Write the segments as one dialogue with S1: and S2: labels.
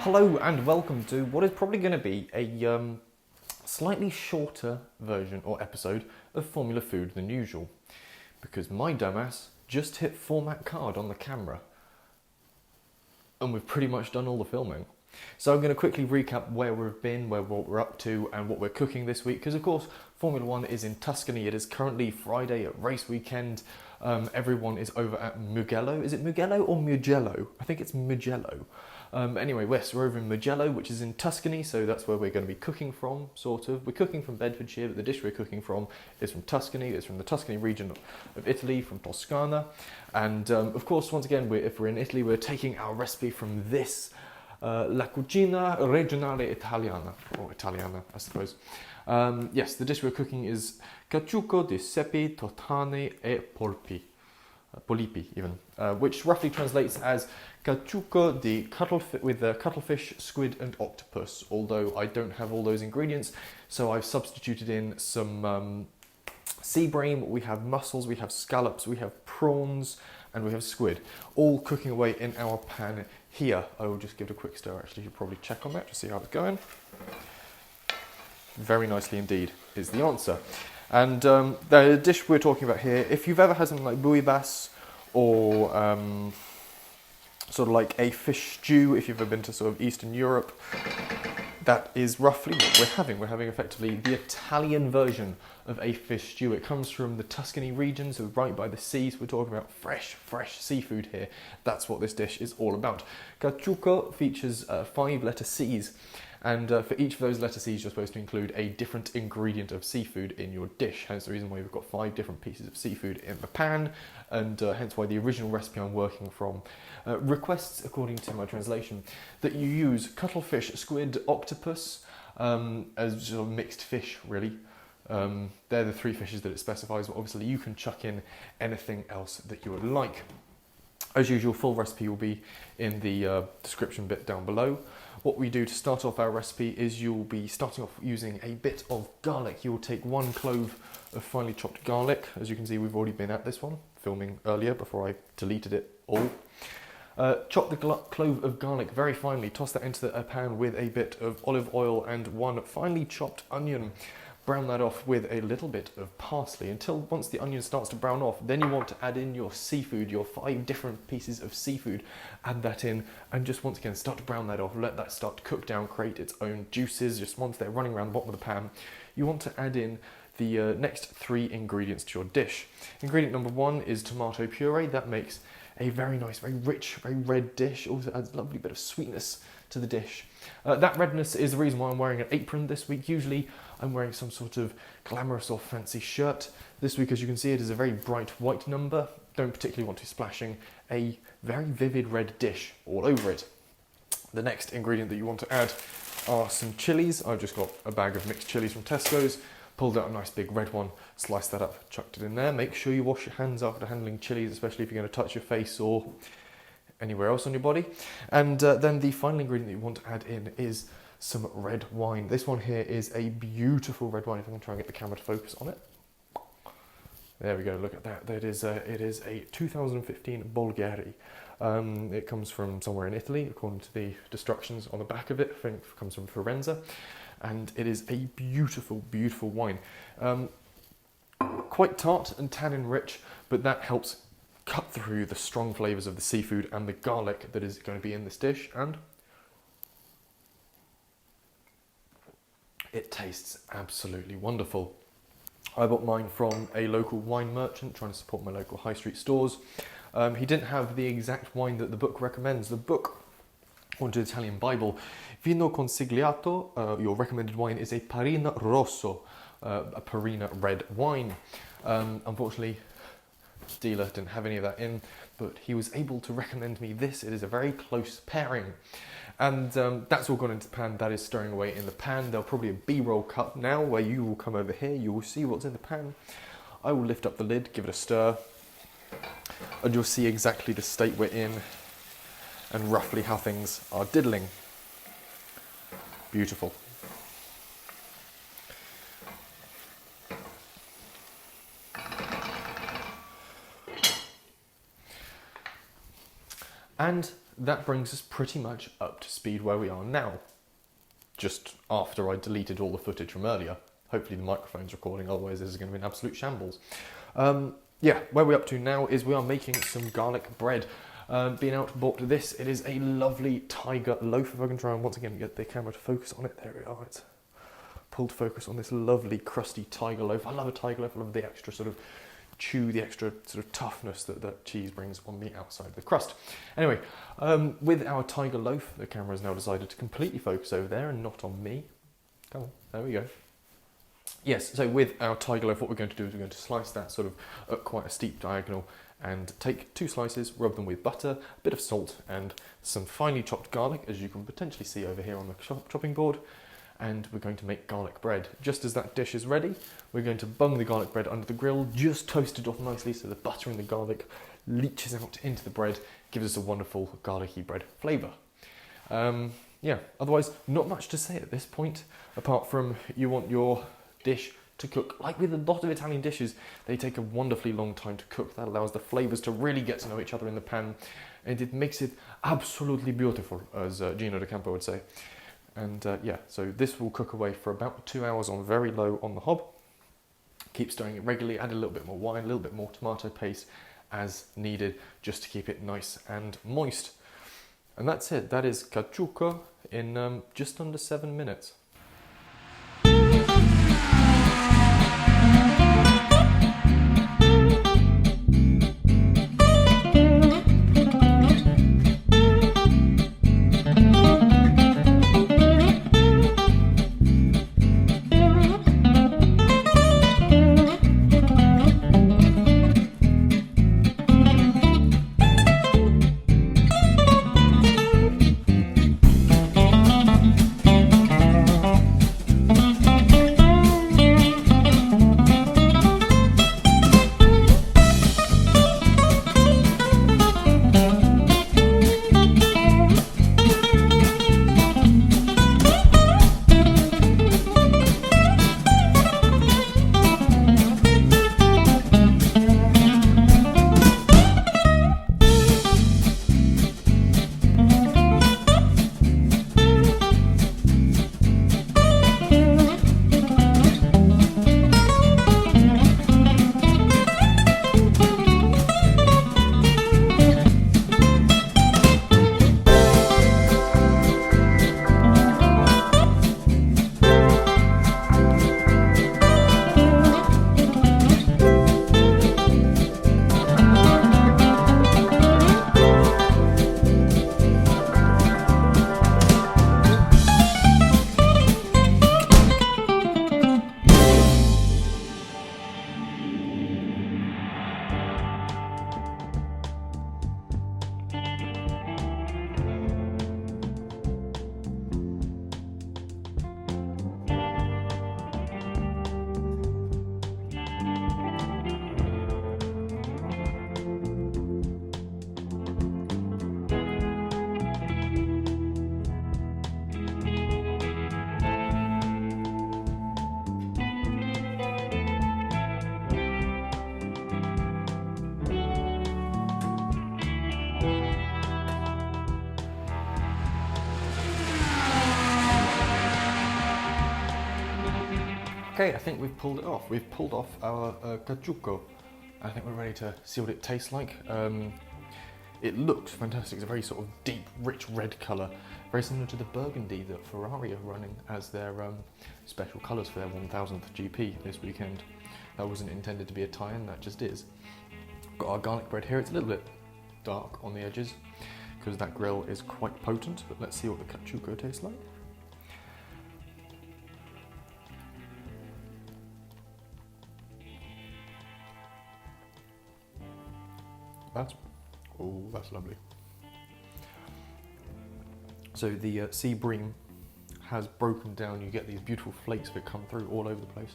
S1: Hello and welcome to what is probably going to be a slightly shorter version or episode of Formula Food than usual, because my dumbass just hit format card on the camera and we've pretty much done all the filming. So I'm going to quickly recap where we've been, what we're up to and what we're cooking this week, because of course Formula 1 is in Tuscany. It is currently Friday at race weekend. Everyone is over at Mugello. Is it Mugello or Mugello? I think it's Mugello. Anyway, we're over in Mugello, which is in Tuscany, so that's where we're going to be cooking from, sort of. We're cooking from Bedfordshire, but the dish we're cooking from is from Tuscany. It's from the Tuscany region of Italy, from Toscana. And of course, once again, if we're in Italy, we're taking our recipe from this, La Cucina Regionale Italiana, or Italiana, I suppose. Yes, the dish we're cooking is Cacciucco di sepi, totane e polpi. Polipi even, which roughly translates as Cacciucco di cuttlefish, squid and octopus, although I don't have all those ingredients, so I've substituted in some sea bream. We have mussels, we have scallops, we have prawns and we have squid, all cooking away in our pan here. I will just give it a quick stir. Actually, you'll probably check on that to see how it's going. Very nicely indeed is the answer. And the dish we're talking about here, if you've ever had something like bouillabaisse or sort of like a fish stew, if you've ever been to sort of Eastern Europe, that is roughly what we're having. We're having effectively the Italian version of a fish stew. It comes from the Tuscany region, so right by the sea. So we're talking about fresh seafood here. That's what this dish is all about. Cacciucco features 5 letter C's. And for each of those letter C's, you're supposed to include a different ingredient of seafood in your dish. Hence the reason why we've got 5 different pieces of seafood in the pan, and hence why the original recipe I'm working from requests, according to my translation, that you use cuttlefish, squid, octopus as sort of mixed fish, really. They're the 3 fishes that it specifies, but obviously you can chuck in anything else that you would like. As usual, full recipe will be in the description bit down below. What we do to start off our recipe is you'll be starting off using a bit of garlic. You'll take 1 clove of finely chopped garlic. As you can see, we've already been at this one, filming earlier before I deleted it all. Chop the clove of garlic very finely. Toss that into a pan with a bit of olive oil and 1 finely chopped onion. Brown that off with a little bit of parsley until once the onion starts to brown off, then you want to add in your seafood, your 5 different pieces of seafood. Add that in and just once again start to brown that off, let that start to cook down, create its own juices. Just once they're running around the bottom of the pan, you want to add in the next 3 ingredients to your dish. Ingredient number 1 is tomato puree. That makes a very nice, very rich, very red dish. Also adds a lovely bit of sweetness to the dish. That redness is the reason why I'm wearing an apron this week. Usually I'm wearing some sort of glamorous or fancy shirt. This week, as you can see, it is a very bright white number. Don't particularly want to be splashing a very vivid red dish all over it. The next ingredient that you want to add are some chilies. I've just got a bag of mixed chilies from Tesco's. Pulled out a nice big red one, sliced that up, chucked it in there. Make sure you wash your hands after handling chilies, especially if you're going to touch your face or anywhere else on your body. And then the final ingredient that you want to add in is some red wine. This one here is a beautiful red wine. If I can try and get the camera to focus on it. There we go, look at that. It is a 2015 Bolgheri. It comes from somewhere in Italy, according to the instructions on the back of it. I think it comes from Firenze. And it is a beautiful, beautiful wine. Quite tart and tannin rich, but that helps cut through the strong flavours of the seafood and the garlic that is going to be in this dish, and it tastes absolutely wonderful. I bought mine from a local wine merchant, trying to support my local high street stores. He didn't have the exact wine that the book recommends. The book, according to the Italian Bible, Vino consigliato, your recommended wine is a Parina Rosso, a Parina red wine. Unfortunately, the dealer didn't have any of that in, but he was able to recommend me this. It is a very close pairing. And that's all gone into the pan. That is stirring away in the pan. There'll probably be a B-roll cut now where you will come over here. You will see what's in the pan. I will lift up the lid, give it a stir, and you'll see exactly the state we're in and roughly how things are diddling. Beautiful. And that brings us pretty much up to speed where we are now. Just after I deleted all the footage from earlier. Hopefully the microphone's recording, otherwise this is going to be an absolute shambles. Yeah, where we're up to now is we are making some garlic bread. Being out bought this, it is a lovely tiger loaf. If I can try and once again get the camera to focus on it, there we are. It's pulled focus on this lovely crusty tiger loaf. I love a tiger loaf, I love the extra sort of chew, the extra sort of toughness that cheese brings on the outside of the crust. Anyway, with our tiger loaf, the camera has now decided to completely focus over there and not on me. Come on, there we go. Yes, so with our tiger loaf, what we're going to do is we're going to slice that sort of at quite a steep diagonal and take 2 slices, rub them with butter, a bit of salt and some finely chopped garlic, as you can potentially see over here on the chopping board. And we're going to make garlic bread. Just as that dish is ready, we're going to bung the garlic bread under the grill, just toast it off nicely so the butter and the garlic leaches out into the bread, gives us a wonderful garlicky bread flavour. Yeah, otherwise not much to say at this point, apart from you want your dish to cook. Like with a lot of Italian dishes, they take a wonderfully long time to cook. That allows the flavours to really get to know each other in the pan, and it makes it absolutely beautiful, as Gino De Campo would say. And yeah, so this will cook away for about 2 hours on very low on the hob. Keep stirring it regularly, add a little bit more wine, a little bit more tomato paste as needed, just to keep it nice and moist. And that's it, that is Cacciucco in just under 7 minutes. Okay, I think we've pulled it off. We've pulled off our Cacciucco. I think we're ready to see what it tastes like. It looks fantastic. It's a very sort of deep, rich red colour, very similar to the burgundy that Ferrari are running as their special colours for their 1000th GP this weekend. That wasn't intended to be a tie-in, that just is. Got our garlic bread here. It's a little bit dark on the edges because that grill is quite potent, but let's see what the Cacciucco tastes like. That's lovely. So the sea bream has broken down. You get these beautiful flakes of it come through all over the place.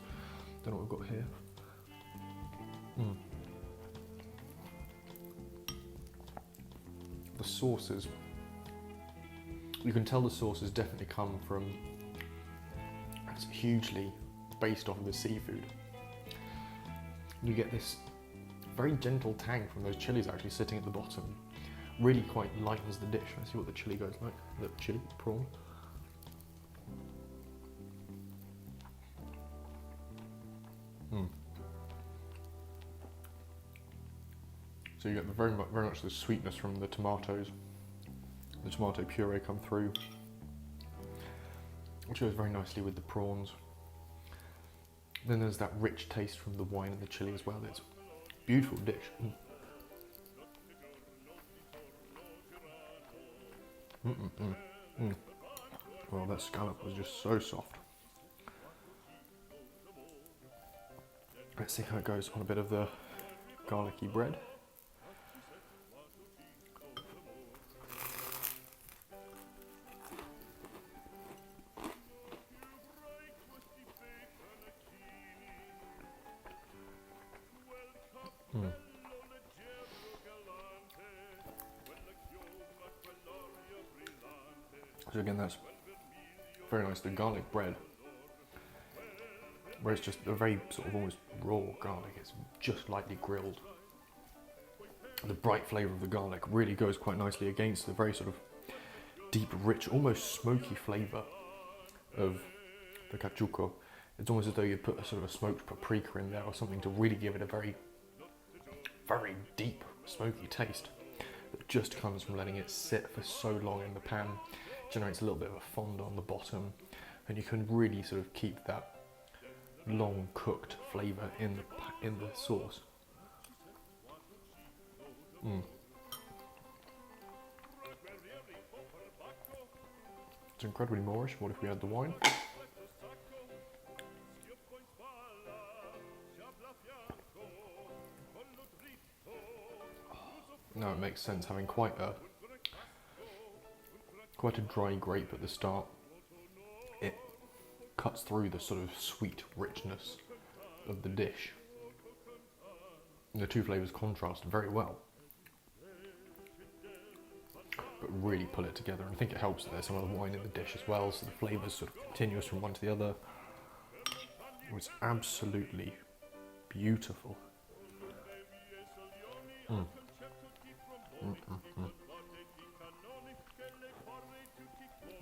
S1: Don't know what we've got here. The sauces. You can tell the sauces definitely come from. It's hugely based off of the seafood. You get this very gentle tang from those chilies actually sitting at the bottom, really quite lightens the dish. Let's see what the chili goes like. The chili, prawn. So you get very much the sweetness from the tomatoes. The tomato puree come through, which goes very nicely with the prawns. Then there's that rich taste from the wine and the chili as well. It's a beautiful dish. Well, that scallop was just so soft. Let's see how it goes on a bit of the garlicky bread. So again, that's very nice. The garlic bread, where it's just a very sort of almost raw garlic. It's just lightly grilled. The bright flavour of the garlic really goes quite nicely against the very sort of deep, rich, almost smoky flavour of the cacciucco. It's almost as though you put a sort of a smoked paprika in there or something to really give it a very, very deep, smoky taste that just comes from letting it sit for so long in the pan. Generates a little bit of a fond on the bottom, and you can really sort of keep that long cooked flavour in the sauce. It's incredibly Moorish. What if we had the wine? No, it makes sense having quite a dry grape at the start. It cuts through the sort of sweet richness of the dish. And the two flavours contrast very well, but really pull it together. And I think it helps that there's some of the wine in the dish as well, so the flavours sort of continuous from one to the other. It's absolutely beautiful.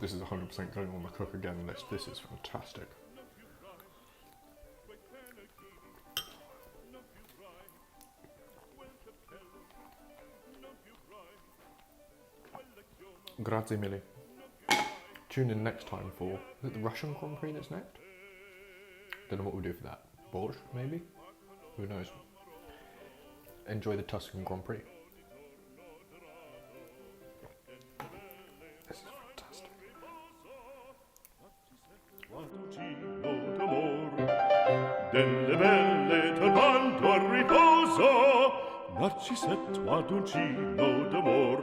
S1: This is 100% going on the cook again list. This is fantastic. Grazie mille. Tune in next time for, is it the Russian Grand Prix that's next? Don't know what we'll do for that. Borscht, maybe? Who knows? Enjoy the Tuscan Grand Prix. This is fantastic.
S2: Delle belle turbando al riposo, Narcisetto ad uncino d'amor,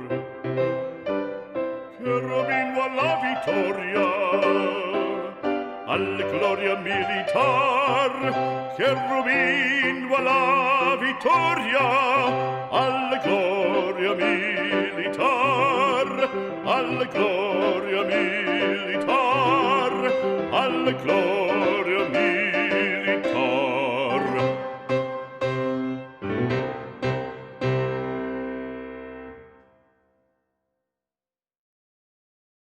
S2: cherubino alla vittoria, alla gloria militar, cherubino alla vittoria, alla gloria militar, alla gloria militar, alla gloria